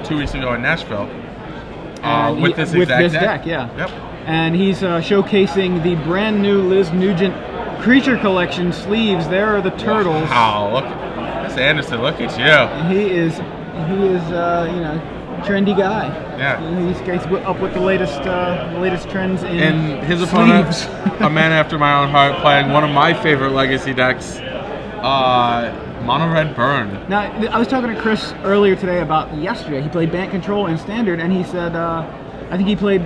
2 weeks ago in Nashville with this exact deck. Yeah. Yep. And he's showcasing the brand new Liz Nugent Creature Collection sleeves. There are the turtles. Wow, look, Mr. Andersen, look at you. He is, you know, trendy guy. Yeah. He's up with the latest trends in And his opponent, sleeves. a man after my own heart, playing one of my favorite legacy decks, Mono Red Burn. Now, I was talking to Chris earlier today about yesterday. He played Bant Control and Standard, and he said, I think he played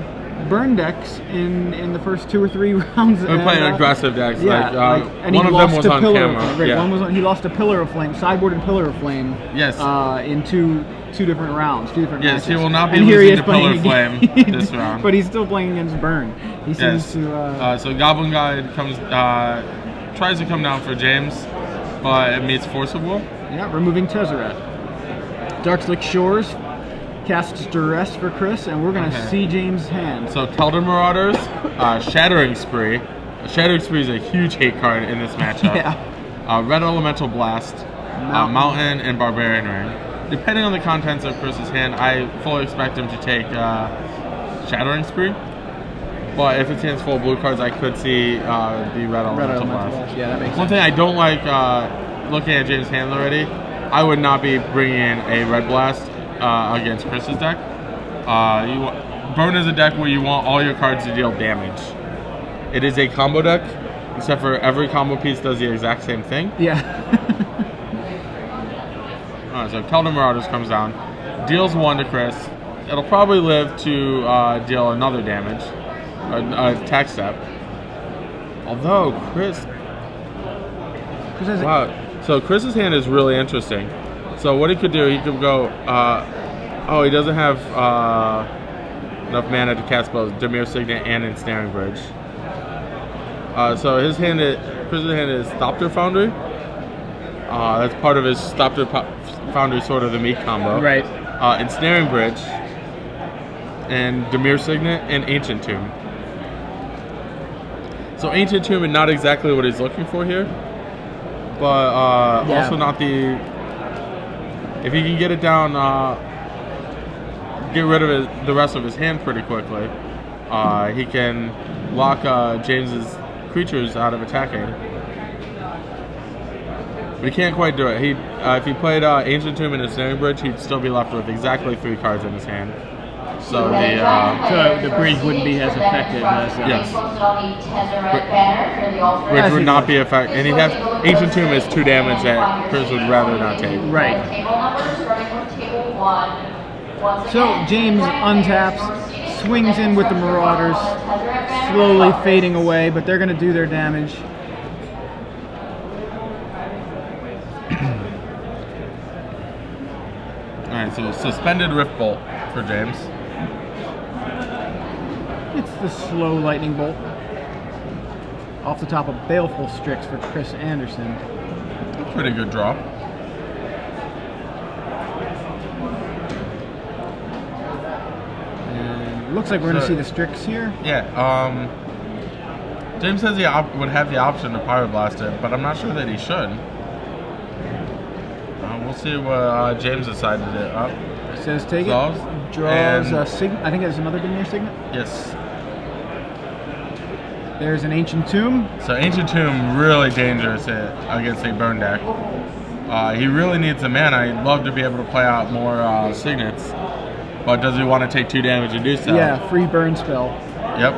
burn decks in the first 2 or 3 rounds. We're playing aggressive decks. Yeah, and one of them was on camera. Right, Yeah. he lost a Pillar of Flame, sideboarded Pillar of Flame. Yes. In two different rounds, 2 different matches. Yes, he will not be and losing to Pillar of Flame this round. But he's still playing against burn. He seems to. So Goblin Guide comes, tries to come down for James, but it meets Force of Will. Yeah, removing Tezzeret. Darkslick Shores casts Duress for Chris, and we're going to see James' hand. So Keldon Marauders, Shattering Spree. Shattering Spree is a huge hate card in this matchup. Yeah. Red Elemental Blast, Mountain, and Barbarian Ring. Depending on the contents of Chris's hand, I fully expect him to take Shattering Spree. But if it's hands full of blue cards, I could see the Red Elemental Blast. Yeah, that makes sense. One thing I don't like looking at James' hand already, I would not be bringing in a Red Blast against Chris's deck. Burn is a deck where you want all your cards to deal damage. It is a combo deck, except for every combo piece does the exact same thing. Yeah. Alright, so Keldon Marauders comes down, deals 1 to Chris. It'll probably live to deal another damage, attack step. Although Chris wow. So Chris's hand is really interesting. So what he could do, he could go, oh, he doesn't have enough mana to cast both Dimir Signet and Ensnaring Bridge. So his hand, Chris's hand is Thopter Foundry. That's part of his Thopter Foundry, sort of the meat combo. Right. Ensnaring Bridge, and Dimir Signet, and Ancient Tomb. So Ancient Tomb is not exactly what he's looking for here, but also not the. If he can get it down, get rid of the rest of his hand pretty quickly, he can lock James's creatures out of attacking. But he can't quite do it. If he played Ancient Tomb and Ensnaring Bridge, he'd still be left with exactly 3 cards in his hand. So the bridge wouldn't be as effective as Bridge would not be effective, and he'd have Ancient Tomb as 2 damage that Chris would rather not take. Right. So James untaps, swings in with the Marauders, slowly fading away, but they're going to do their damage. Alright, so suspended Rift Bolt for James. It's the slow lightning bolt. Off the top of Baleful Strix for Chris Andersen. Pretty good draw. And looks like we're going to see the Strix here. Yeah. James says he would have the option to Pyroblast it, but I'm not sure that he should. We'll see what James decided it up. Says take Solves. it. Draws a Signet. I think there's another Dimir Signet. Yes. There's an Ancient Tomb. So Ancient Tomb really dangerous against a burn deck. He really needs the mana. He'd love to be able to play out more Signets, but does he want to take 2 damage and do so? Yeah, free burn spell. Yep.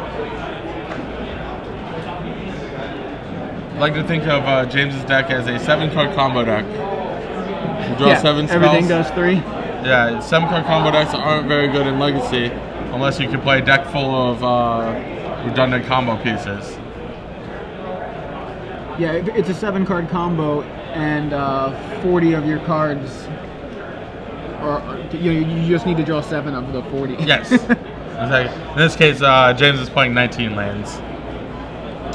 I like to think of James's deck as a 7-card combo deck. You draw 7 spells. Everything does 3. Yeah, 7-card combo decks aren't very good in Legacy unless you can play a deck full of redundant combo pieces. Yeah, it's a 7-card combo, and 40 of your cards, or you just need to draw 7 of the 40. Yes. Exactly. In this case, James is playing 19 lands.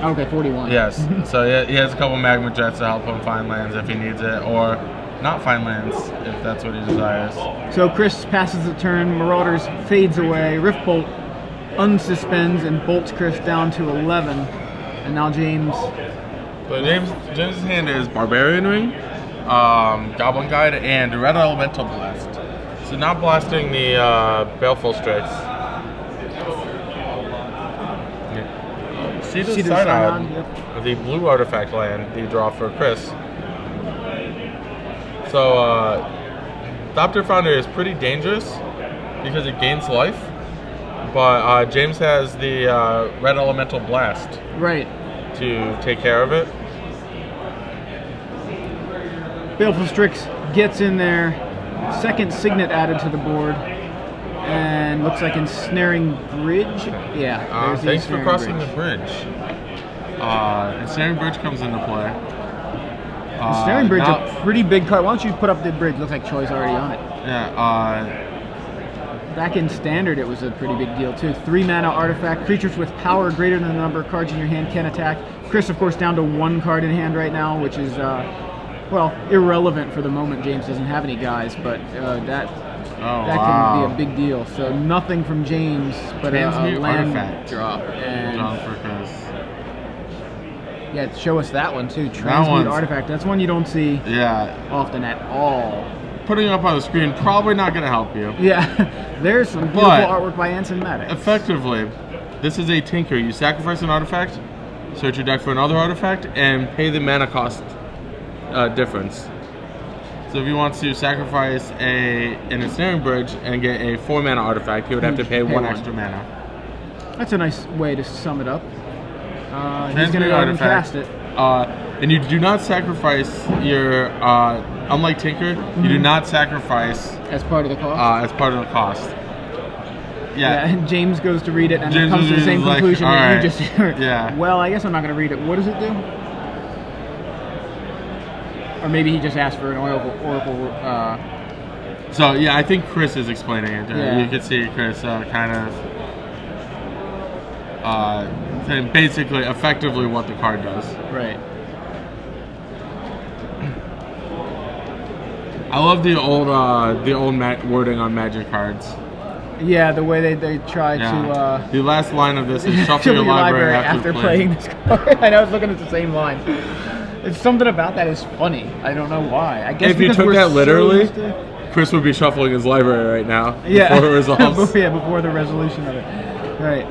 Okay, 41. Yes. So he has a couple Magma Jets to help him find lands if he needs it, or not find lands if that's what he desires. So Chris passes the turn, Marauders fades away, Rift Bolt unsuspends and bolts Chris down to 11, and now James. So James's hand is Barbarian Ring, Goblin Guide, and Red Elemental Blast. So now blasting the Baleful Strix. See the Synod, the blue artifact land that you draw for Chris. So Thopter Founder is pretty dangerous because it gains life, but James has the red elemental blast, right, to take care of it. Baleful Strix gets in there, second Signet added to the board, and looks like Ensnaring Bridge. Yeah, thanks for crossing the bridge. Ensnaring Bridge comes into play. Ensnaring Bridge, a pretty big card. Why don't you put up the bridge? Looks like Troy's already on it. Yeah. Back in Standard, it was a pretty big deal too. 3 mana artifact. Creatures with power greater than the number of cards in your hand can attack. Chris, of course, down to 1 card in hand right now, which is well, irrelevant for the moment. James doesn't have any guys, but that can be a big deal. So nothing from James, but a land artifact drop. And for Chris. Yeah, show us that one too. Transmute artifact. That's one you don't see often at all. Putting it up on the screen probably not going to help you. Yeah, there's some beautiful artwork by Andersen. Effectively, this is a tinker. You sacrifice an artifact, search your deck for another artifact, and pay the mana cost difference. So if you want to sacrifice an Ensnaring Bridge and get a 4 mana artifact, you would have to pay 1 extra mana. That's a nice way to sum it up. He's going to go ahead and cast it. And you do not sacrifice your, unlike Tinker, you do not sacrifice as part of the cost. Yeah, and James goes to read it and James comes to the same conclusion that you just heard. Yeah. Well, I guess I'm not going to read it. What does it do? Or maybe he just asked for an oracle. So yeah, I think Chris is explaining it. Yeah. You can see Chris kind of saying basically, effectively, what the card does. Right. I love the old wording on Magic cards. Yeah, the way they try to. The last line of this is shuffle your library after playing this card. I know I was looking at the same line. It's something about that is funny. I don't know why. I guess if you took that literally, Chris would be shuffling his library right now. Before it resolves. Before the resolution of it. Right.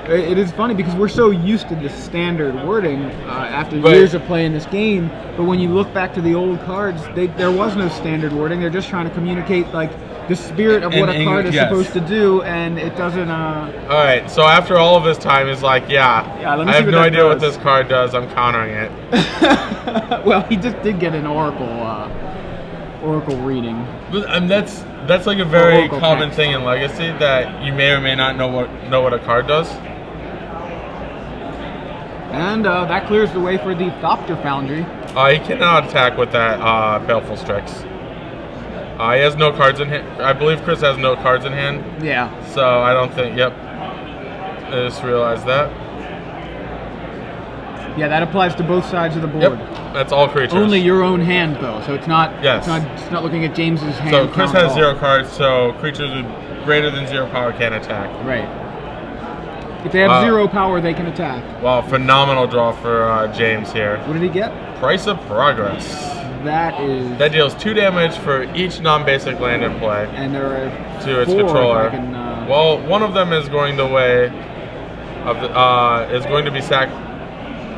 It is funny because we're so used to the standard wording after years of playing this game, but when you look back to the old cards, there was no standard wording. They're just trying to communicate like the spirit of what a card is supposed to do, and it doesn't. All right, so after all of this time, it's like, I have no idea what this card does. I'm countering it. Well, he just did get an oracle reading. And that's like a very common thing in Legacy that you may or may not know what a card does. And that clears the way for the Thopter Foundry. He cannot attack with that Baleful Strix. He has no cards in hand. I believe Chris has no cards in hand. Yeah. So I don't think. Yep. I just realized that. Yeah, that applies to both sides of the board. Yep. That's all creatures. Only your own hand, though. So it's not. Yes. It's not looking at James's hand. So Chris has 0 cards. So creatures with greater than 0 power can attack. Right. If they have 0 power, they can attack. Well, phenomenal draw for James here. What did he get? Price of Progress. That deals 2 damage for each non-basic land in play. And there are to its controller. Well, one of them is going the way of the is going to be sacked.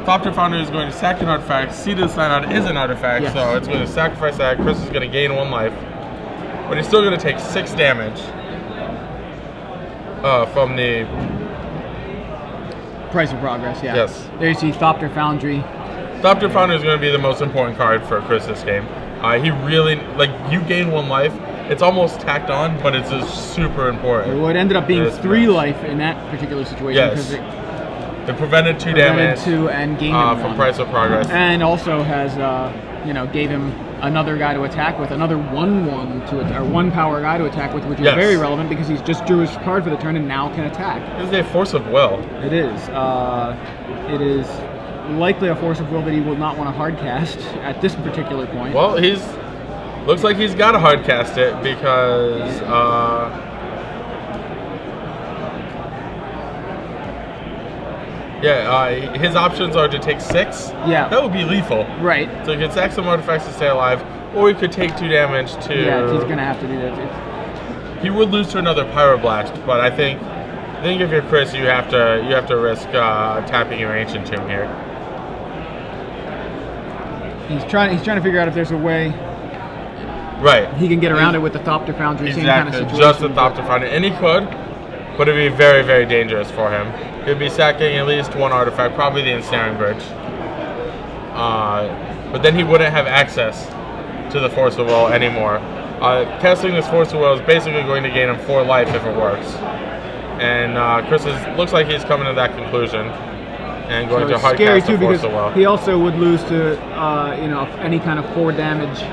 Thopter Founder is going to sack an artifact. Seeded Synod is an artifact, so it's going to sacrifice that. Chris is going to gain 1 life, but he's still going to take 6 damage from the Price of Progress. Yeah. Yes. There you see Thopter Foundry. Thopter Founder is going to be the most important card for Chris this game. He really, you gain 1 life. It's almost tacked on, but it's just super important. Well, it ended up being 3 life in that particular situation because it prevented 2 damage 2 and gained from Price of Progress. And also has, gave him another guy to attack with, another 1/1 or 1 power guy to attack with, which is very relevant because he's just drew his card for the turn and now can attack. This is a Force of Will. It is. It is likely a Force of Will that he will not want to hard cast at this particular point. Well, looks like he's got to hard cast it because his options are to take 6. Yeah. That would be lethal. Right. So he could sack some artifacts to stay alive, or he could take 2 damage to... Yeah, he's going to have to do that too. He would lose to another Pyroblast, but I think if you're Chris, you have to risk tapping your Ancient Tomb here. He's trying to figure out if there's a way right he can get around it with the Thopter Foundry. Exactly, same kind of situation, just the Thopter Foundry, and he could, but it'd be very, very dangerous for him. He'd be sacking at least one artifact, probably the Ensnaring Bridge. But then he wouldn't have access to the Force of Will anymore. Casting this Force of Will is basically going to gain him 4 life if it works. And Chris looks like he's coming to that conclusion and going to hard cast the Force of Will. He also would lose to any kind of 4 damage.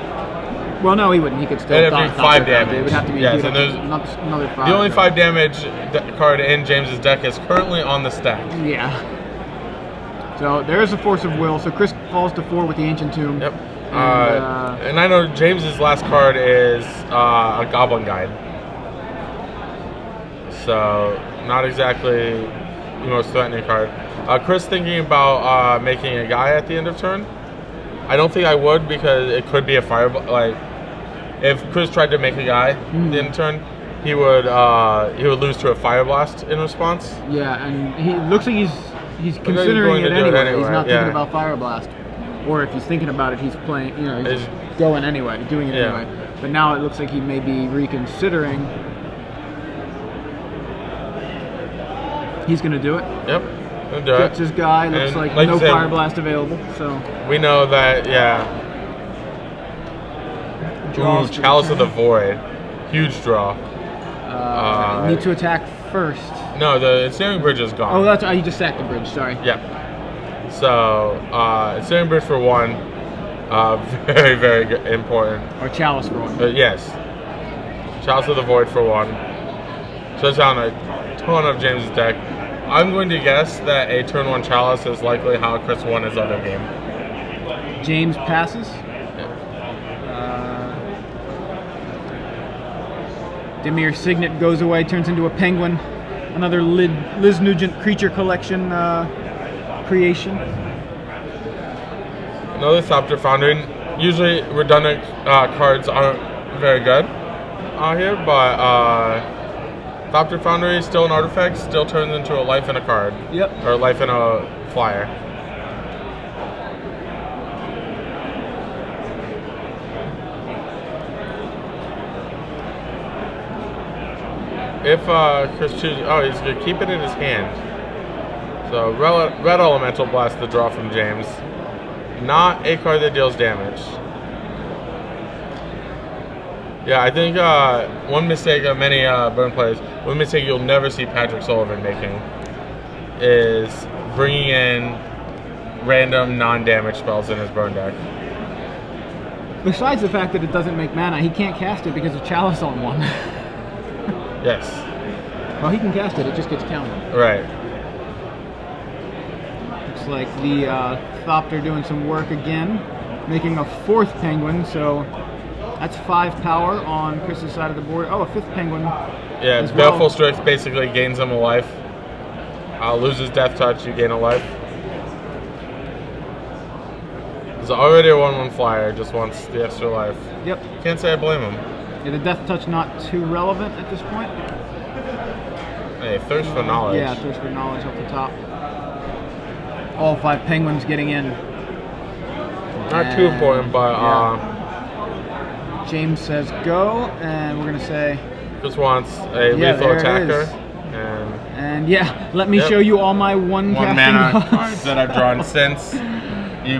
Well, no, he wouldn't. He could still. It'd be 5 damage. It would have to be. Yes, and there's another 5. The only 5 damage card in James's deck is currently on the stack. Yeah. So there is a Force of Will. So Chris falls to 4 with the Ancient Tomb. Yep. And I know James's last card is a Goblin Guide. So not exactly the most threatening card. Chris thinking about making a guy at the end of turn. I don't think I would, because it could be a fire. Like if Chris tried to make a guy at the end of turn, he would lose to a Fire Blast in response. Yeah, and he looks like he's considering it anyway. He's not thinking about Fire Blast. Or if he's thinking about it, he's playing. He's going anyway, doing it anyway. But now it looks like he may be reconsidering. He's going to do it. Yep. Gets his guy. Looks like no Fire Blast available. So we know that. Yeah. Ooh, Chalice of the Void, huge draw. Need to attack first. No, the Ensnaring Bridge is gone. Oh, that's you just sacked the bridge. Sorry. Yep. So, Ensnaring Bridge for 1, very, very important. Or Chalice for 1. Yes. Chalice of the Void for 1. So it's on a ton of James's deck. I'm going to guess that a turn 1 Chalice is likely how Chris won his other game. James passes. Dimir Signet goes away, turns into a penguin. Another Liz Nugent creature collection creation. Another Thopter Foundry. Usually redundant cards aren't very good here, but Thopter Foundry is still an artifact, still turns into a life in a card. Yep. Or life in a flyer. If Chris chooses, he's gonna keep it in his hand. So red Elemental Blast, the draw from James. Not a card that deals damage. Yeah, I think one mistake of many burn players, one mistake you'll never see Patrick Sullivan making, is bringing in random non-damage spells in his burn deck. Besides the fact that it doesn't make mana, he can't cast it because of Chalice on 1. Yes. Well, he can cast it, it just gets countered. Right. Looks like the Thopter doing some work again, making a 4th penguin, so that's 5 power on Chris's side of the board. Oh, a 5th penguin. Yeah, Baleful Strix basically gains him a life. Loses Death Touch, you gain a life. He's already a 1/1 flyer, just wants the extra life. Yep. Can't say I blame him. Yeah, the Death Touch not too relevant at this point. Hey, Thirst for Knowledge. Yeah, Thirst for Knowledge off the top. All 5 penguins getting in. Not too important, but James says go, and we're gonna say just wants a lethal attacker. And yeah, let me show you all my one mana cards that I've drawn since